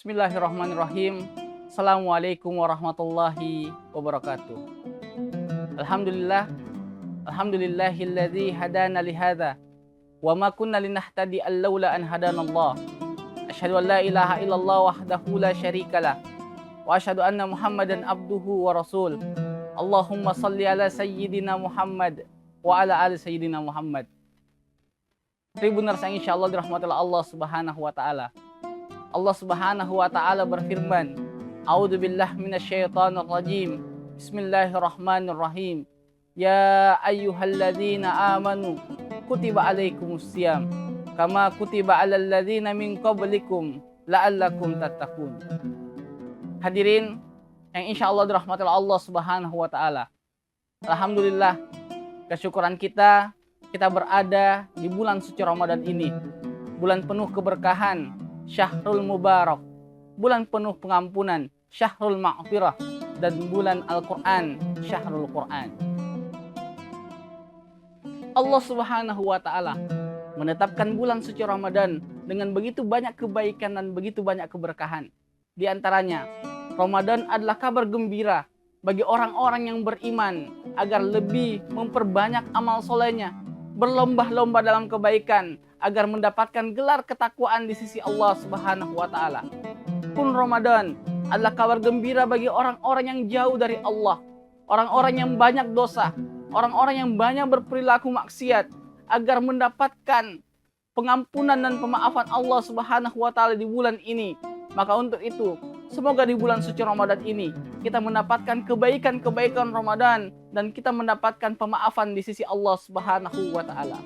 Bismillahirrahmanirrahim. Assalamualaikum warahmatullahi wabarakatuh. Alhamdulillah, alhamdulillahilladzi hadana lihadza wa ma kunna linahtadi allaula an hadanallah. Asyhadu an la ilaha illallah wahdahu la syarikalah wa asyhadu anna Muhammadan abduhu wa rasul. Allahumma salli ala sayyidina Muhammad wa ala ali sayyidina Muhammad. Tribuners yang insyaallah dirahmati Allah Subhanahu wa taala. Allah Subhanahu wa taala berfirman, A'udzubillahi minasyaitonir rajim. Bismillahirrahmanirrahim. Ya ayyuhalladzina amanu kutiba alaikumusiyam kama kutiba alal ladzina min qablikum la'allakum tattaqun. Hadirin yang insyaallah dirahmati Allah Subhanahu wa taala. Alhamdulillah, kesyukuran kita berada di bulan suci Ramadan ini. Bulan penuh keberkahan, Syahrul Mubarak, bulan penuh pengampunan, Syahrul Ma'firah, dan bulan Al-Quran, Syahrul Quran. Allah Subhanahu wa ta'ala menetapkan bulan suci Ramadan dengan begitu banyak kebaikan dan begitu banyak keberkahan. Di antaranya, Ramadan adalah kabar gembira bagi orang-orang yang beriman agar lebih memperbanyak amal solehnya, berlomba-lomba dalam kebaikan, agar mendapatkan gelar ketakwaan di sisi Allah Subhanahu wa taala. Pun Ramadan adalah kabar gembira bagi orang-orang yang jauh dari Allah, orang-orang yang banyak dosa, orang-orang yang banyak berperilaku maksiat, agar mendapatkan pengampunan dan pemaafan Allah Subhanahu wa taala di bulan ini. Maka untuk itu, semoga di bulan suci Ramadan ini kita mendapatkan kebaikan-kebaikan Ramadan dan kita mendapatkan pemaafan di sisi Allah Subhanahu wa taala.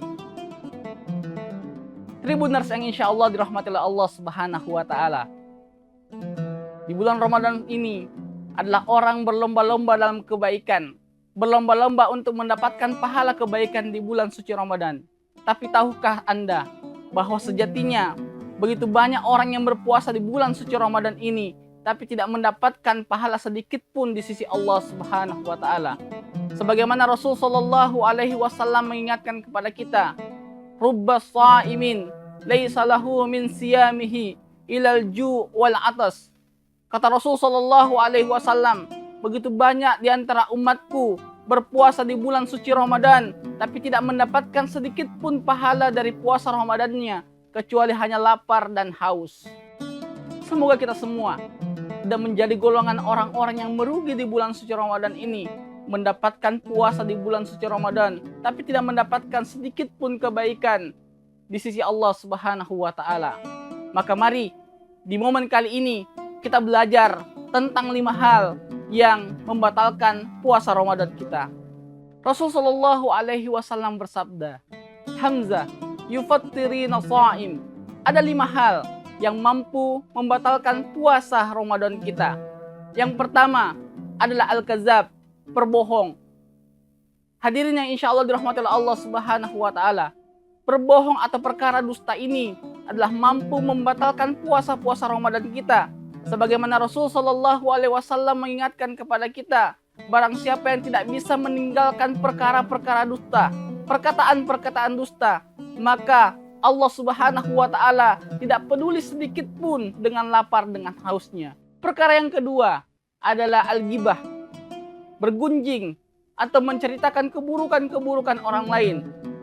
Tribuners yang insya Allah dirahmati oleh Allah Subhanahu wa ta'ala. Di bulan Ramadan ini adalah orang berlomba-lomba dalam kebaikan, berlomba-lomba untuk mendapatkan pahala kebaikan di bulan suci Ramadan. Tapi tahukah Anda bahwa sejatinya begitu banyak orang yang berpuasa di bulan suci Ramadan ini tapi tidak mendapatkan pahala sedikit pun di sisi Allah Subhanahu wa ta'ala. Sebagaimana Rasul sallallahu alaihi wasallam mengingatkan kepada kita, Rubba sha'imin laisa lahu min siyamihi ilal ju' wal atas. Kata Rasul sallallahu alaihi wasallam, begitu banyak di antara umatku berpuasa di bulan suci Ramadan tapi tidak mendapatkan sedikit pun pahala dari puasa Ramadannya kecuali hanya lapar dan haus. Semoga kita semua tidak menjadi golongan orang-orang yang merugi di bulan suci Ramadan ini, mendapatkan puasa di bulan suci Ramadan tapi tidak mendapatkan sedikit pun kebaikan di sisi Allah Subhanahu wa ta'ala. Maka mari di momen kali ini kita belajar tentang 5 hal yang membatalkan puasa Ramadan kita. Rasul sallallahu alaihi wasallam bersabda, Hamzah yufattirina sha'im. Ada 5 hal yang mampu membatalkan puasa Ramadan kita. Yang pertama adalah al-kazab, berbohong. Hadirin yang insya Allah dirahmati oleh Allah Subhanahu wa ta'ala, berbohong atau perkara dusta ini adalah mampu membatalkan puasa-puasa Ramadan kita. Sebagaimana Rasul sallallahu alaihi wasallam mengingatkan kepada kita, barang siapa yang tidak bisa meninggalkan perkara-perkara dusta, perkataan-perkataan dusta, maka Allah Subhanahu wa ta'ala tidak peduli sedikit pun dengan lapar dengan hausnya. Perkara yang kedua adalah al-ghibah, bergunjing atau menceritakan keburukan-keburukan orang lain.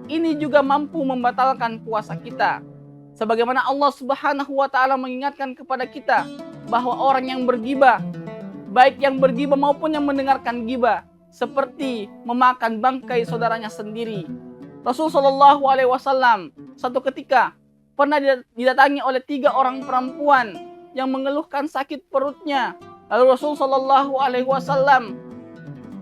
Ini juga mampu membatalkan puasa kita. Sebagaimana Allah Subhanahu wa ta'ala mengingatkan kepada kita bahwa orang yang bergibah, baik yang bergibah maupun yang mendengarkan gibah, seperti memakan bangkai saudaranya sendiri. Rasul sallallahu alaihi wasallam satu ketika pernah didatangi oleh 3 orang perempuan yang mengeluhkan sakit perutnya. Lalu Rasul sallallahu alaihi wasallam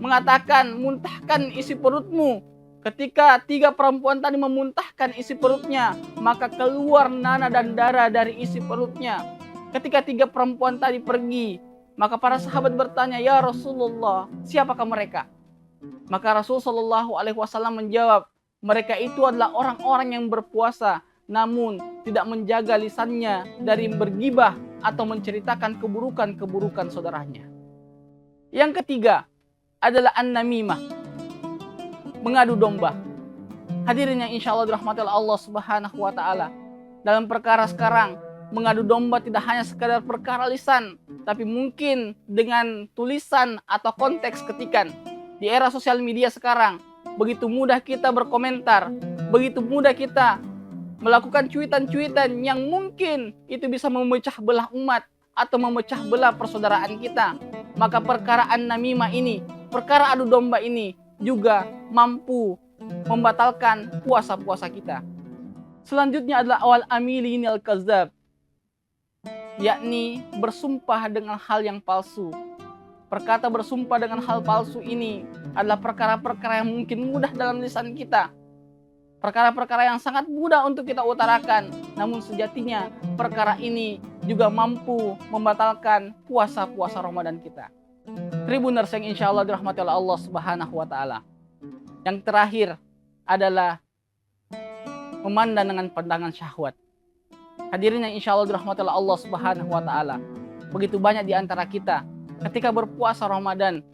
mengatakan, muntahkan isi perutmu. Ketika 3 perempuan tadi memuntahkan isi perutnya, maka keluar nanah dan darah dari isi perutnya. Ketika 3 perempuan tadi pergi, maka para sahabat bertanya, Ya Rasulullah, siapakah mereka? Maka Rasul sallallahu alaihi wasallam menjawab, mereka itu adalah orang-orang yang berpuasa namun tidak menjaga lisannya dari bergibah atau menceritakan keburukan-keburukan saudaranya. Yang ketiga adalah an-namimah, mengadu domba. Hadirin yang insya Allah dirahmati oleh Allah Subhanahu wa ta'ala, dalam perkara sekarang mengadu domba tidak hanya sekadar perkara lisan, tapi mungkin dengan tulisan atau konteks ketikan. Di era sosial media sekarang, begitu mudah kita berkomentar, begitu mudah kita melakukan cuitan-cuitan yang mungkin itu bisa memecah belah umat atau memecah belah persaudaraan kita. Maka perkara an-namimah ini, perkara adu domba ini juga mampu membatalkan puasa-puasa kita. Selanjutnya adalah awal amilin al-kazab, yakni bersumpah dengan hal yang palsu. Perkata bersumpah dengan hal palsu ini adalah perkara-perkara yang mungkin mudah dalam lisan kita. Perkara-perkara yang sangat mudah untuk kita utarakan, namun sejatinya perkara ini juga mampu membatalkan puasa-puasa Ramadan kita. Tribuners yang insya Allah dirahmati oleh Allah Subhanahu wa Ta'ala. Yang terakhir adalah memandang dengan pandangan syahwat. Hadirin yang insya Allah dirahmati oleh Allah Subhanahu wa Ta'ala. Begitu banyak di antara kita ketika berpuasa Ramadan,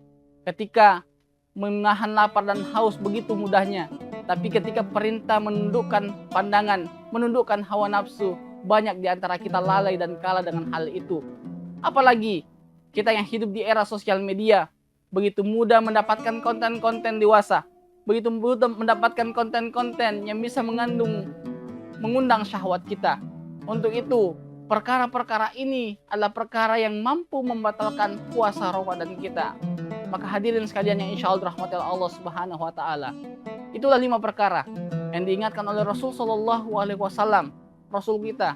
ketika menahan lapar dan haus begitu mudahnya. Tapi ketika perintah menundukkan pandangan, menundukkan hawa nafsu, banyak di antara kita lalai dan kalah dengan hal itu. Apalagi kita yang hidup di era sosial media, begitu mudah mendapatkan konten-konten dewasa, begitu mudah mendapatkan konten-konten yang bisa mengundang syahwat kita. Untuk itu, perkara-perkara ini adalah perkara yang mampu membatalkan puasa Ramadan kita. Maka hadirin sekalian yang insya Allah dirahmati Allah Subhanahu wa Ta'ala. Itulah 5 perkara yang diingatkan oleh Rasul Shallallahu Alaihi Wasallam, Rasul kita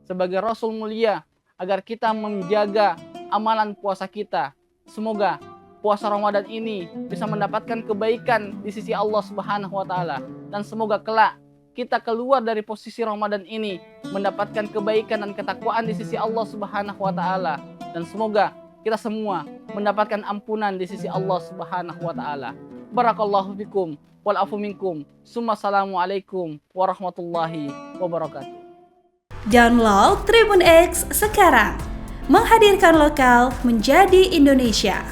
sebagai Rasul mulia, agar kita menjaga amalan puasa kita. Semoga puasa Ramadan ini bisa mendapatkan kebaikan di sisi Allah Subhanahu wa Ta'ala, dan semoga kelak kita keluar dari posisi Ramadan ini mendapatkan kebaikan dan ketakwaan di sisi Allah Subhanahu wa Ta'ala, dan semoga kita semua mendapatkan ampunan di sisi Allah Subhanahu wa Ta'ala. Barakallahu fikum wal afu minkum. Assalamualaikum warahmatullahi wabarakatuh. Download Tribun X sekarang. Menghadirkan lokal menjadi Indonesia.